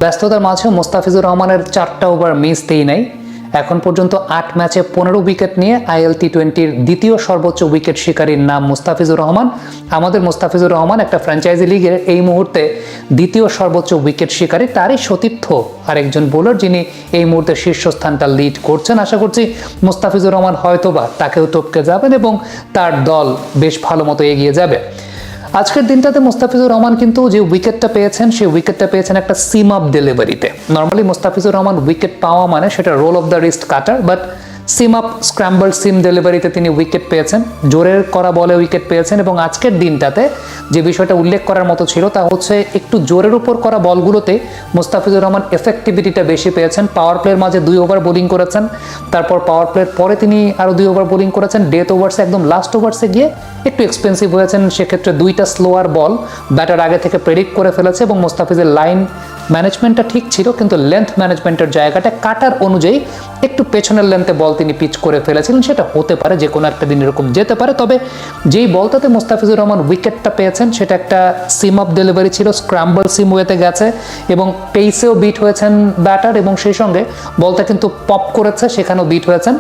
ব্যস্ততার মাঝে মোস্তাফিজুর রহমানের 4টা ওভার মিস দেই নাই। এখন পর্যন্ত 8 ম্যাচে 15 উইকেট নিয়ে আইএল টি20-র দ্বিতীয় সর্বোচ্চ উইকেট শিকারীর নাম মোস্তাফিজুর রহমান। আমাদের মোস্তাফিজুর রহমান একটা ফ্র্যাঞ্চাইজি লিগের এই মুহূর্তে দ্বিতীয় সর্বোচ্চ উইকেট শিকারী, তারই সতীর্থ আরেকজন বোলার যিনি এই মুহূর্তে শীর্ষস্থানটা লিড করছেন। আশা করছি মোস্তাফিজুর রহমান হয়তোবা তাকেও টপকে যাবেন এবং তার দল বেশ ভালো মতো এগিয়ে যাবে। আজকের দিনটাতে মোস্তাফিজুর রহমান কিন্তু যে উইকেটটা পেয়েছেন সেই উইকেটটা পেয়েছেন একটা সিম আপ ডেলিভারিতে। নর্মালি মোস্তাফিজুর রহমান উইকেট পাওয়া মানে সেটা roll of the wrist cutter, but seam up scramble seam ডেলিভারিতে তিনি উইকেট পেয়েছেন, জোরের করা বলে উইকেট পেয়েছেন। এবং আজকের দিনটাতে যে বিষয়টা উল্লেখ করার মতো ছিল তা হচ্ছে একটু জোরের উপর করা বলগুলোতে মোস্তাফিজুর রহমান এফেক্টিভিটিটা বেশি পেয়েছেন। পাওয়ার প্লের মাঝে 2 ওভার বোলিং করেছেন, তারপর পাওয়ার প্লের পরে তিনি আরও 2 ওভার বোলিং করেছেন। ডেথ ওভার্সে একদম লাস্ট ওভার্সে গিয়ে একটু এক্সপেন্সিভ হয়েছেন, সেক্ষেত্রে 2টা স্লোয়ার বল ব্যাটার আগে থেকে প্রেডিক্ট করে ফেলেছে এবং মোস্তাফিজের লাইন ম্যানেজমেন্টটা ঠিক ছিল, কিন্তু লেন্থ ম্যানেজমেন্টের জায়গাটা কাটার অনুযায়ী একটু পেছনের লেন্থে বল তিনি পিচ করে ফেলেছিলেন। সেটা হতে পারে, যে কোনো একটা দিন এরকম যেতে পারে। তবে যেই বলটাতে মোস্তাফিজুর রহমান উইকেটটা পেয়েছেন সেটা একটা সিম আপ ডেলিভারি ছিল, স্ক্র্যাম্বল সিম ওয়েতে গেছে এবং পেসেও বিট হয়েছেন ব্যাটার এবং সেই সঙ্গে বলটা কিন্তু পপ করেছে, সেখানেও বিট হয়েছেন।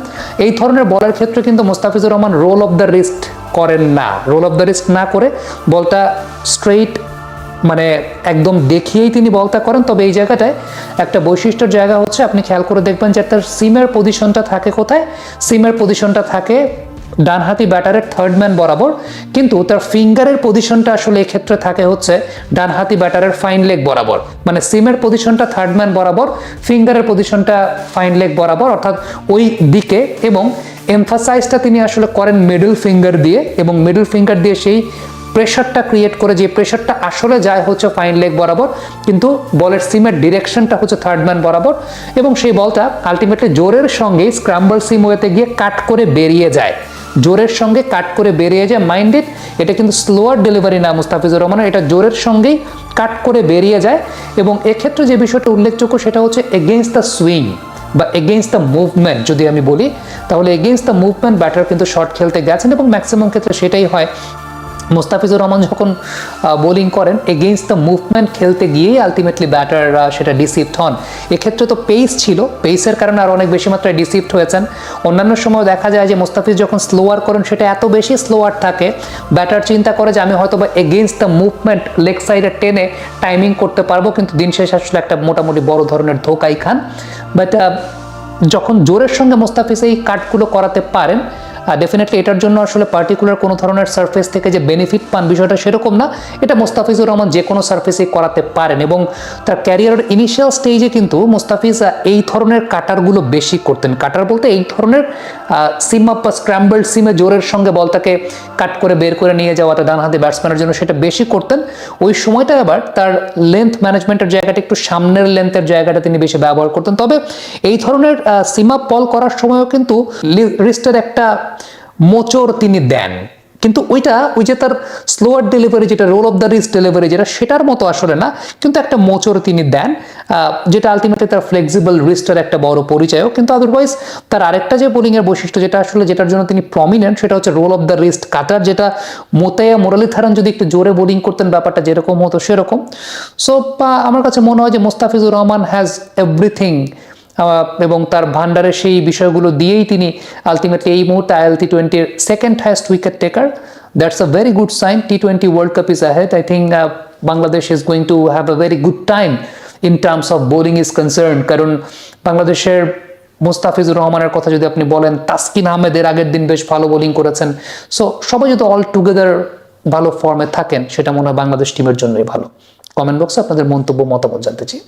এই ধরনের বলের ক্ষেত্রে কিন্তু Mustafizur Rahman roll of the wrist করেন না। রোল অফ দ্য রিস্ট না করে বলটা স্ট্রেইট মানে একদম দেখিয়েই তিনি বলটা করেন। তবে এই জায়গাটায় একটা বৈশিষ্ট্যের জায়গা হচ্ছে, আপনি খেয়াল করে দেখবেন যে তার সিমের পজিশনটা থাকে কোথায়। সিমের পজিশনটা থাকে ডানহাতি ব্যাটারের থার্ড ম্যান বরাবর, কিন্তু তার ফিঙ্গারের পজিশনটা আসলে এক্ষেত্রে থাকে হচ্ছে ডানহাতি ব্যাটারের ফাইন লেগ বরাবর। মানে সিমের পজিশনটা থার্ড ম্যান বরাবর, ফিঙ্গারের পজিশনটা ফাইন লেগ বরাবর, অর্থাৎ ওই দিকে। এবং এমফাসাইজটা তিনি আসলে করেন মিডল ফিঙ্গার দিয়ে, এবং মিডল ফিঙ্গার দিয়ে সেই প্রেশারটা ক্রিয়েট করে, যে প্রেশারটা আসলে যায় হচ্ছে ফাইন লেগ বরাবর, কিন্তু বলের সিমের ডিরেকশনটা হচ্ছে থার্ড ম্যান বরাবর। এবং সেই বলটা আলটিমেটলি জোরের সঙ্গে স্ক্র্যাম্বল সিম ওয়েতে গিয়ে কাট করে বেরিয়ে যায়, জোরের সঙ্গে কাট করে বেরিয়ে যায়। মাইন্ড ইট, এটা কিন্তু স্লোয়ার ডেলিভারি না মুস্তাফিজুর রহমানের, এটা জোরের সঙ্গেই কাট করে বেরিয়ে যায়। এবং এক্ষেত্রে যে বিষয়টা উল্লেখযোগ্য সেটা হচ্ছে এগেইনস্ট দ্য সুইং বা এগেইনস্ট দ্য মুভমেন্ট যদি আমি বলি, তাহলে এগেইনস্ট দ্য মুভমেন্ট ব্যাটার কিন্তু শর্ট খেলতে গেছেন এবং ম্যাক্সিমাম ক্ষেত্রে সেটাই হয়। মোস্তাফিজুর রহমান যখন বোলিং করেন এগেইনস্ট দ্য মুভমেন্ট খেলতে গিয়েই আলটিমেটলি ব্যাটাররা সেটা ডিসিভড হন। এক্ষেত্রে তো পেস ছিল, পেসের কারণে আরও অনেক বেশি মাত্রায় ডিসিভড হয়েছেন। অন্যান্য সময় দেখা যায় যে মোস্তাফিজ যখন স্লোয়ার করেন সেটা এত বেশি স্লোয়ার থাকে, ব্যাটার চিন্তা করে যে আমি হয়তো বা এগেইনস্ট দ্য মুভমেন্ট লেগ সাইডে টেনে টাইমিং করতে পারবো, কিন্তু দিন শেষে আসলে একটা মোটামুটি বড় ধরনের ধোকাই খান। বাট যখন জোরের সঙ্গে মোস্তাফিজ এই কাটগুলো করাতে পারেন, ডেফিনেটলি এটার জন্য আসলে পার্টিকুলার কোনো ধরনের সারফেস থেকে যে বেনিফিট পান বিষয়টা সেরকম না। এটা মোস্তাফিজুর রহমান যে কোনো সারফেসেই করাতে পারেন এবং তার ক্যারিয়ারের ইনিশিয়াল স্টেজে কিন্তু মোস্তাফিজ এই ধরনের কাটারগুলো বেশি করতেন। কাটার বলতে এই ধরনের সিম আপ বা স্ক্র্যাম্বলড সিমে জোরের সঙ্গে বলটাকে কাট করে বের করে নিয়ে যাওয়াটা ডানহাতি ব্যাটসম্যানের জন্য সেটা বেশি করতেন। ওই সময়টা আবার তার লেন্থ ম্যানেজমেন্টের জায়গাটা একটু সামনের লেন্থের জায়গাটা তিনি বেশি ব্যবহার করতেন। তবে এই ধরনের সিম আপ বল করার সময়ও কিন্তু রিস্টের একটা মোচড় তিনি দেন, কিন্তু ওই যে তার স্লোয়ার ডেলিভারি যেটা roll of the wrist delivery যেটা সেটার মতো আসলে না, কিন্তু একটা মোচড় তিনি দেন, যেটা আলটিমেটলি তার ফ্লেক্সিবল রিস্টের একটা বড় পরিচয়ও। কিন্তু আদারওয়াইজ তার আরেকটা যে বোলিংয়ের বৈশিষ্ট্য যেটা আসলে যেটার জন্য তিনি প্রমিনেন্ট সেটা হচ্ছে রোল অফ দ্য রিস্ট কাটার, যেটা মোতায়া মুরলীধরন যদি একটু জোরে বোলিং করতেন ব্যাপারটা যেরকম হতো সেরকম। সো আমার কাছে মনে হয় যে মোস্তাফিজুর রহমান হ্যাজ এভরিথিং এবং তার ভান্ডারে সেই বিষয়গুলো দিয়েই তিনি আলটিমেটলি এই মুহূর্তে আইএল টি20-র second highest wicket taker. That's a very good sign. টি20 world cup is ahead. I think Bangladesh is going to have a very good time in terms of bowling is concern. কারণ বাংলাদেশের মোস্তাফিজুর রহমানের কথা যদি আপনি বলেন, তাসকিন আহমেদের আগের দিন বেশ ভালো বোলিং করেছেন। সো সবাই যদি অল টুগেদার ভালো ফর্মে থাকেন সেটা মনে হয় বাংলাদেশ টিমের জন্যই ভালো। কমেন্ট বক্সে আপনাদের মন্তব্য মতামত জানতে চাই।